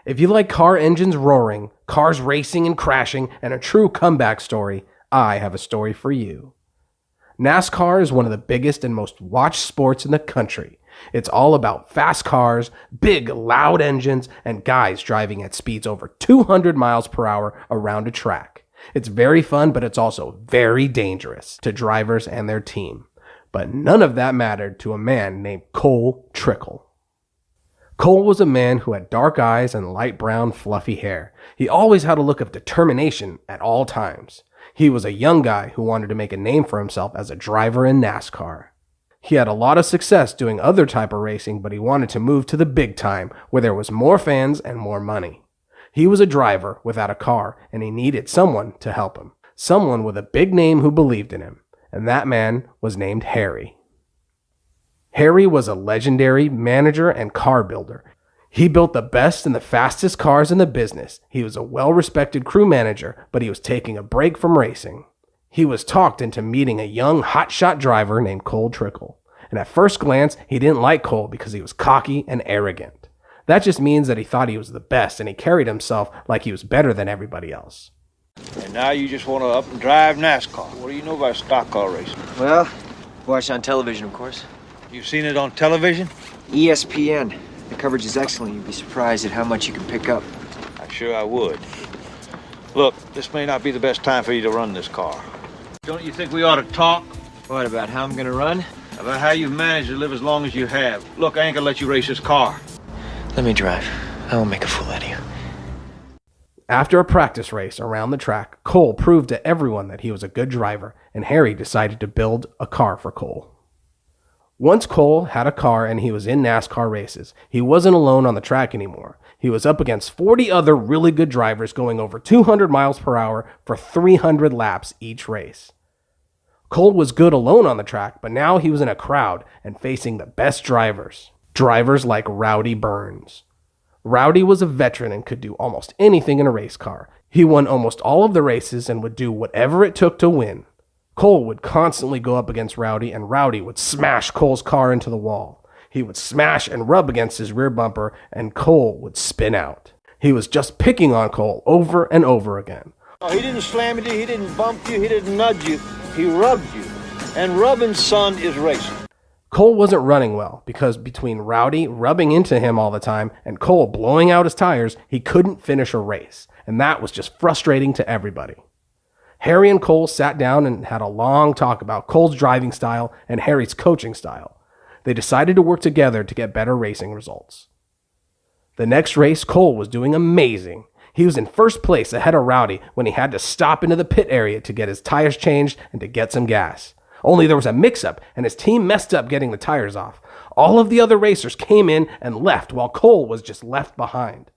If you like car engines roaring, cars racing and crashing, and a true comeback story, I have a story for you. NASCAR is one of the biggest and most watched sports in the country. It's all about fast cars, big, loud engines, and guys driving at speeds over 200 miles per hour around a track. It's very fun, but it's also very dangerous to drivers and their team. But none of that mattered to a man named Cole Trickle. Cole was a man who had dark eyes and light brown fluffy hair. He always had a look of determination at all times. He was a young guy who wanted to make a name for himself as a driver in NASCAR. He had a lot of success doing other type of racing, but he wanted to move to the big time where there was more fans and more money. He was a driver without a car, and he needed someone to help him. Someone with a big name who believed in him, and that man was named Harry. Harry was a legendary manager and car builder. He built the best and the fastest cars in the business. He was a well-respected crew manager, but he was taking a break from racing. He was talked into meeting a young hotshot driver named Cole Trickle. And at first glance, he didn't like Cole because he was cocky and arrogant. That just means that he thought he was the best, and he carried himself like he was better than everybody else. And now you just want to up and drive NASCAR. What do you know about stock car racing? Well, watch on television, of course. You've seen it on television? ESPN. The coverage is excellent. You'd be surprised at how much you can pick up. I'm sure I would. Look, this may not be the best time for you to run this car. Don't you think we ought to talk? What, about how I'm gonna run? About how you've managed to live as long as you have. Look, I ain't gonna let you race this car. Let me drive. I won't make a fool out of you. After a practice race around the track, Cole proved to everyone that he was a good driver, and Harry decided to build a car for Cole. Once Cole had a car and he was in NASCAR races, he wasn't alone on the track anymore. He was up against 40 other really good drivers going over 200 miles per hour for 300 laps each race. Cole was good alone on the track, but now he was in a crowd and facing the best drivers. Drivers like Rowdy Burns. Rowdy was a veteran and could do almost anything in a race car. He won almost all of the races and would do whatever it took to win. Cole would constantly go up against Rowdy, and Rowdy would smash Cole's car into the wall. He would smash and rub against his rear bumper, and Cole would spin out. He was just picking on Cole over and over again. Oh, he didn't slam into you, he didn't bump you, he didn't nudge you. He rubbed you. And rubbing, son, is racing. Cole wasn't running well because between Rowdy rubbing into him all the time and Cole blowing out his tires, he couldn't finish a race. And that was just frustrating to everybody. Harry and Cole sat down and had a long talk about Cole's driving style and Harry's coaching style. They decided to work together to get better racing results. The next race, Cole was doing amazing. He was in first place ahead of Rowdy when he had to stop into the pit area to get his tires changed and to get some gas. Only there was a mix-up and his team messed up getting the tires off. All of the other racers came in and left while Cole was just left behind.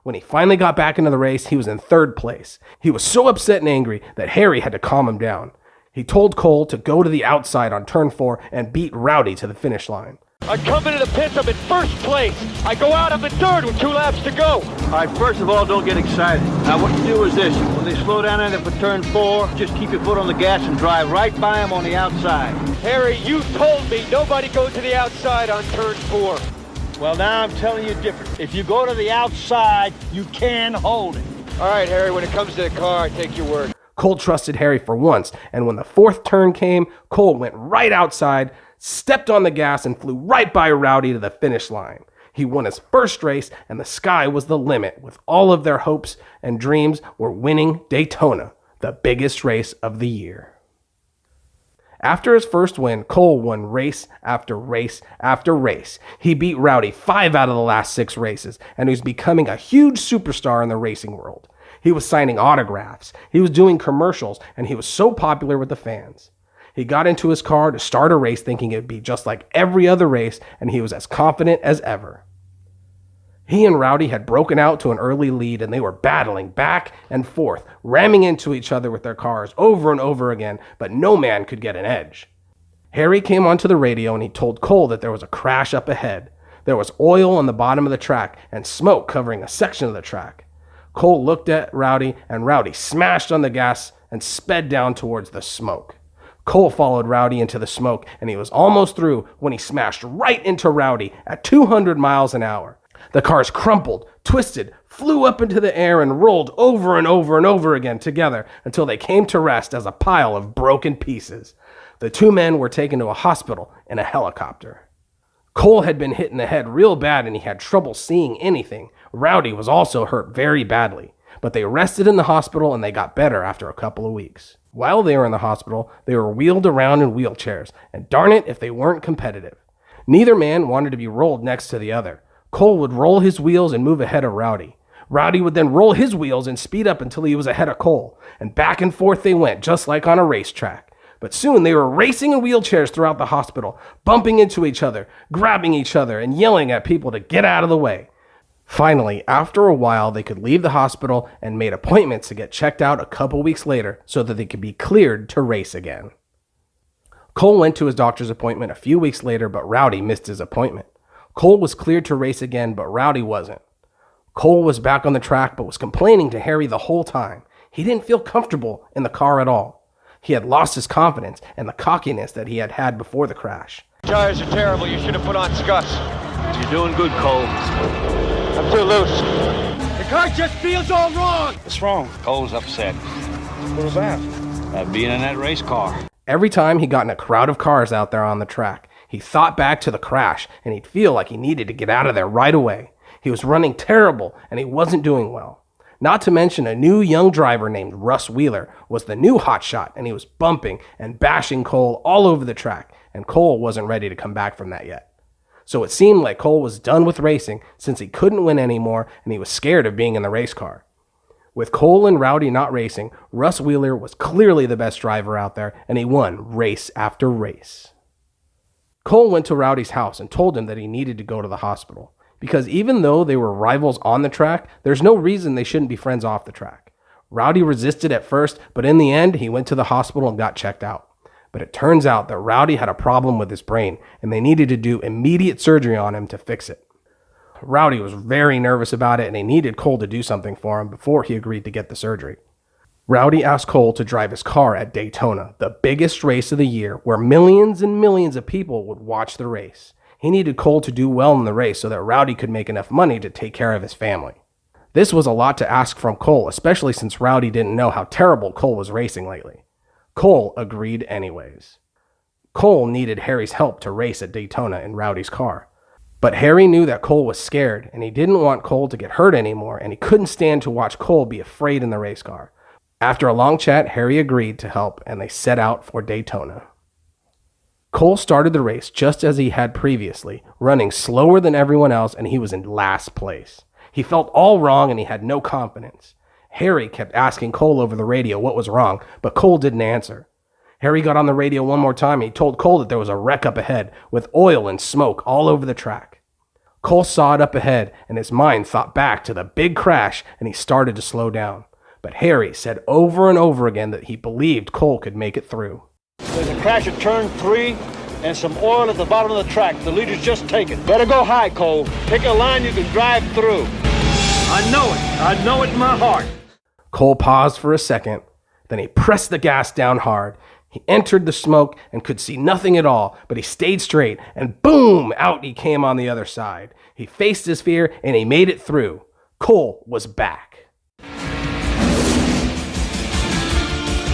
When he finally got back into the race, he was in third place. He was so upset and angry that Harry had to calm him down. He told Cole to go to the outside on turn 4 and beat Rowdy to the finish line. I come into the pits, I'm in first place. I go out, I'm in third with 2 laps to go. All right, first of all, don't get excited. Now, what you do is this. When they slow down in it for turn 4, just keep your foot on the gas and drive right by them on the outside. Harry, you told me nobody goes to the outside on turn 4. Well, now I'm telling you different. If you go to the outside, you can hold it. All right, Harry, when it comes to the car, I take your word. Cole trusted Harry for once, and when the 4th turn came, Cole went right outside, stepped on the gas, and flew right by Rowdy to the finish line. He won his first race, and the sky was the limit, with all of their hopes and dreams were winning Daytona, the biggest race of the year. After his first win, Cole won race after race after race. He beat Rowdy 5 out of the last 6 races, and he was becoming a huge superstar in the racing world. He was signing autographs, he was doing commercials, and he was so popular with the fans. He got into his car to start a race thinking it would be just like every other race, and he was as confident as ever. He and Rowdy had broken out to an early lead, and they were battling back and forth, ramming into each other with their cars over and over again, but no man could get an edge. Harry came onto the radio and he told Cole that there was a crash up ahead. There was oil on the bottom of the track and smoke covering a section of the track. Cole looked at Rowdy, and Rowdy smashed on the gas and sped down towards the smoke. Cole followed Rowdy into the smoke, and he was almost through when he smashed right into Rowdy at 200 miles an hour. The cars crumpled, twisted, flew up into the air, and rolled over and over and over again together until they came to rest as a pile of broken pieces. The two men were taken to a hospital in a helicopter. Cole had been hit in the head real bad and he had trouble seeing anything. Rowdy was also hurt very badly, but they rested in the hospital and they got better after a couple of weeks. While they were in the hospital, they were wheeled around in wheelchairs, and darn it if they weren't competitive. Neither man wanted to be rolled next to the other. Cole would roll his wheels and move ahead of Rowdy. Rowdy would then roll his wheels and speed up until he was ahead of Cole, and back and forth they went, just like on a racetrack. But soon they were racing in wheelchairs throughout the hospital, bumping into each other, grabbing each other, and yelling at people to get out of the way. Finally, after a while, they could leave the hospital and made appointments to get checked out a couple weeks later so that they could be cleared to race again. Cole went to his doctor's appointment a few weeks later, but Rowdy missed his appointment. Cole was cleared to race again, but Rowdy wasn't. Cole was back on the track, but was complaining to Harry the whole time. He didn't feel comfortable in the car at all. He had lost his confidence and the cockiness that he had had before the crash. Tires are terrible. You should have put on scuffs. You're doing good, Cole. I'm too loose. The car just feels all wrong. What's wrong? Cole's upset. What was that? Being in that race car. Every time he got in a crowd of cars out there on the track, he thought back to the crash and he'd feel like he needed to get out of there right away. He was running terrible and he wasn't doing well. Not to mention a new young driver named Russ Wheeler was the new hotshot, and he was bumping and bashing Cole all over the track, and Cole wasn't ready to come back from that yet. So it seemed like Cole was done with racing since he couldn't win anymore and he was scared of being in the race car. With Cole and Rowdy not racing, Russ Wheeler was clearly the best driver out there, and he won race after race. Cole went to Rowdy's house and told him that he needed to go to the hospital. Because even though they were rivals on the track, there's no reason they shouldn't be friends off the track. Rowdy resisted at first, but in the end, he went to the hospital and got checked out. But it turns out that Rowdy had a problem with his brain, and they needed to do immediate surgery on him to fix it. Rowdy was very nervous about it, and he needed Cole to do something for him before he agreed to get the surgery. Rowdy asked Cole to drive his car at Daytona, the biggest race of the year, where millions and millions of people would watch the race. He needed Cole to do well in the race so that Rowdy could make enough money to take care of his family. This was a lot to ask from Cole, especially since Rowdy didn't know how terrible Cole was racing lately. Cole agreed anyways. Cole needed Harry's help to race at Daytona in Rowdy's car. But Harry knew that Cole was scared, and he didn't want Cole to get hurt anymore, and he couldn't stand to watch Cole be afraid in the race car. After a long chat, Harry agreed to help, and they set out for Daytona. Cole started the race just as he had previously, running slower than everyone else, and he was in last place. He felt all wrong and he had no confidence. Harry kept asking Cole over the radio what was wrong, but Cole didn't answer. Harry got on the radio one more time and he told Cole that there was a wreck up ahead with oil and smoke all over the track. Cole saw it up ahead and his mind thought back to the big crash and he started to slow down. But Harry said over and over again that he believed Cole could make it through. There's a crash at turn 3 and some oil at the bottom of the track. The leader's just taken. Better go high, Cole. Pick a line you can drive through. I know it. I know it in my heart. Cole paused for a second. Then he pressed the gas down hard. He entered the smoke and could see nothing at all, but he stayed straight and boom, out he came on the other side. He faced his fear and he made it through. Cole was back.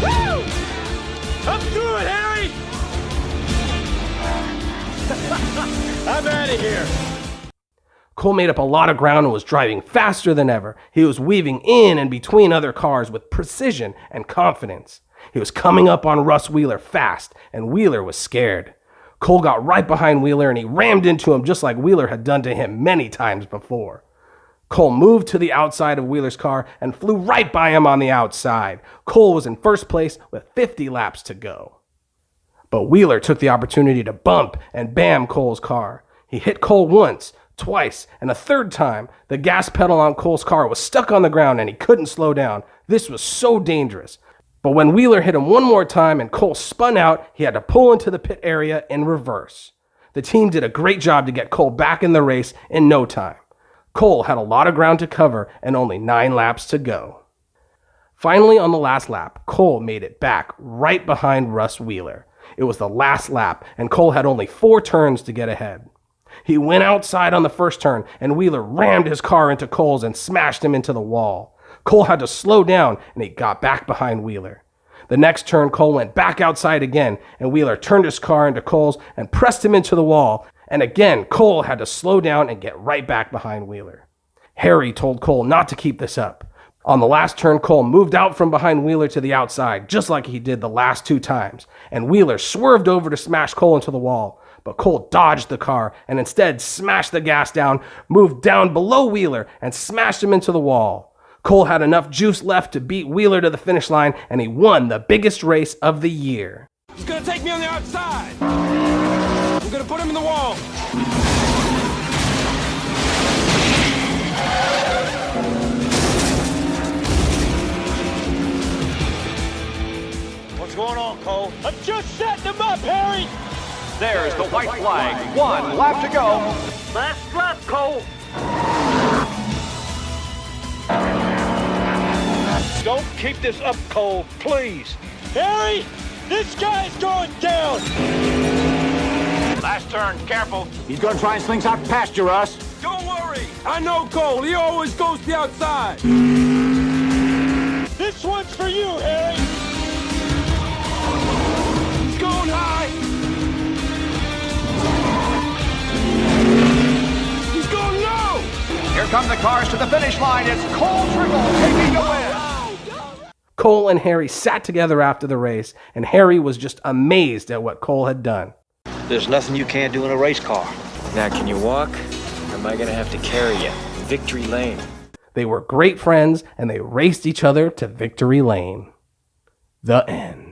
Woo! I'm through it, Harry! I'm out of here. Cole made up a lot of ground and was driving faster than ever. He was weaving in and between other cars with precision and confidence. He was coming up on Russ Wheeler fast, and Wheeler was scared. Cole got right behind Wheeler and he rammed into him just like Wheeler had done to him many times before. Cole moved to the outside of Wheeler's car and flew right by him on the outside. Cole was in first place with 50 laps to go. But Wheeler took the opportunity to bump and bam Cole's car. He hit Cole once, twice, and a third time. The gas pedal on Cole's car was stuck on the ground and he couldn't slow down. This was so dangerous. But when Wheeler hit him one more time and Cole spun out, he had to pull into the pit area in reverse. The team did a great job to get Cole back in the race in no time. Cole had a lot of ground to cover and only 9 laps to go. Finally, on the last lap, Cole made it back right behind Russ Wheeler. It was the last lap, and Cole had only 4 turns to get ahead. He went outside on the first turn, and Wheeler rammed his car into Cole's and smashed him into the wall. Cole had to slow down, and he got back behind Wheeler. The next turn, Cole went back outside again, and Wheeler turned his car into Cole's and pressed him into the wall. And again, Cole had to slow down and get right back behind Wheeler. Harry told Cole not to keep this up. On the last turn, Cole moved out from behind Wheeler to the outside, just like he did the last 2 times, and Wheeler swerved over to smash Cole into the wall. But Cole dodged the car and instead smashed the gas down, moved down below Wheeler, and smashed him into the wall. Cole had enough juice left to beat Wheeler to the finish line, and he won the biggest race of the year. He's gonna take me on the outside. I'm gonna put him in the wall. What's going on, Cole? I'm just setting him up, Harry! There's the white flag. 1 lap to go. Last lap, Cole! Don't keep this up, Cole, please. Harry, this guy's going down! Last turn, careful. He's gonna try and slingshot past you, Russ. Don't worry. I know Cole. He always goes to the outside. This one's for you, Harry! He's going high. He's going low. Here come the cars to the finish line. It's Cole Trickle taking the win. Cole and Harry sat together after the race, and Harry was just amazed at what Cole had done. There's nothing you can't do in a race car. Now, can you walk? Or am I gonna have to carry you? Victory Lane. They were great friends, and they raced each other to victory lane. The end.